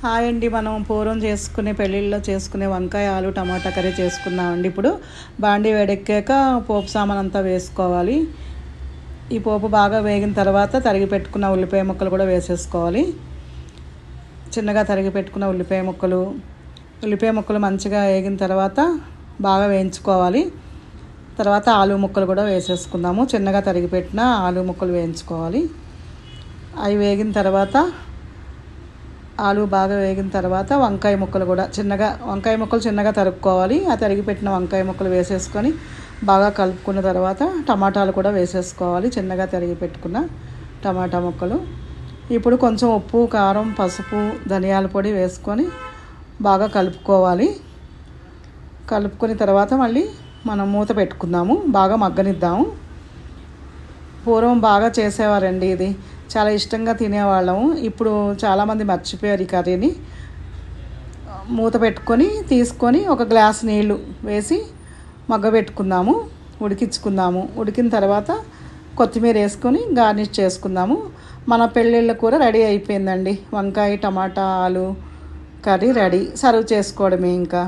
Hi అండి, మనం పూర్వం చేసుకునే పెళ్ళిళ్ళలో చేసుకునే వంకాయ ఆలు టమాటా కర్రీ చేసుకుందామండి. ఇప్పుడు బాండీ వేడెక్కాక పోపు సామాన్ అంతా వేసుకోవాలి. ఈ పోపు బాగా వేగిన తర్వాత తరిగి పెట్టుకున్న ఉల్లిపాయ ముక్కలు కూడా వేసేసుకోవాలి. చిన్నగా తరిగి పెట్టుకున్న ఉల్లిపాయ ముక్కలు మంచిగా వేగిన తర్వాత బాగా వేయించుకోవాలి. తర్వాత ఆలు ముక్కలు కూడా వేసేసుకుందాము. చిన్నగా తరిగి పెట్టిన ఆలు ముక్కలు వేయించుకోవాలి. అవి వేగిన తర్వాత ఆలు బాగా వేగిన తర్వాత వంకాయ ముక్కలు చిన్నగా తరుక్కోవాలి. ఆ తరిగి పెట్టిన వంకాయ ముక్కలు వేసేసుకొని బాగా కలుపుకున్న తర్వాత టమాటాలు కూడా వేసేసుకోవాలి. చిన్నగా తరిగి పెట్టుకున్న టమాటా ముక్కలు. ఇప్పుడు కొంచెం ఉప్పు, కారం, పసుపు, ధనియాల పొడి వేసుకొని బాగా కలుపుకోవాలి. కలుపుకున్న తర్వాత మళ్ళీ మనం మూత పెట్టుకుందాము. బాగా మగ్గనిద్దాము. పూర్వం బాగా చేసేవారండి. ఇది చాలా ఇష్టంగా తినేవాళ్ళము. ఇప్పుడు చాలామంది మర్చిపోయారు ఈ కర్రీని. మూత పెట్టుకొని తీసుకొని ఒక గ్లాస్ నీళ్ళు వేసి మగ్గబెట్టుకుందాము, ఉడికించుకుందాము. ఉడికిన తర్వాత కొత్తిమీర వేసుకొని గార్నిష్ చేసుకుందాము. మన పెళ్ళిళ్ళ కూర రెడీ అయిపోయిందండి. వంకాయ టమాటా ఆలు కర్రీ రెడీ. సర్వ్ చేసుకోవడమే ఇంకా.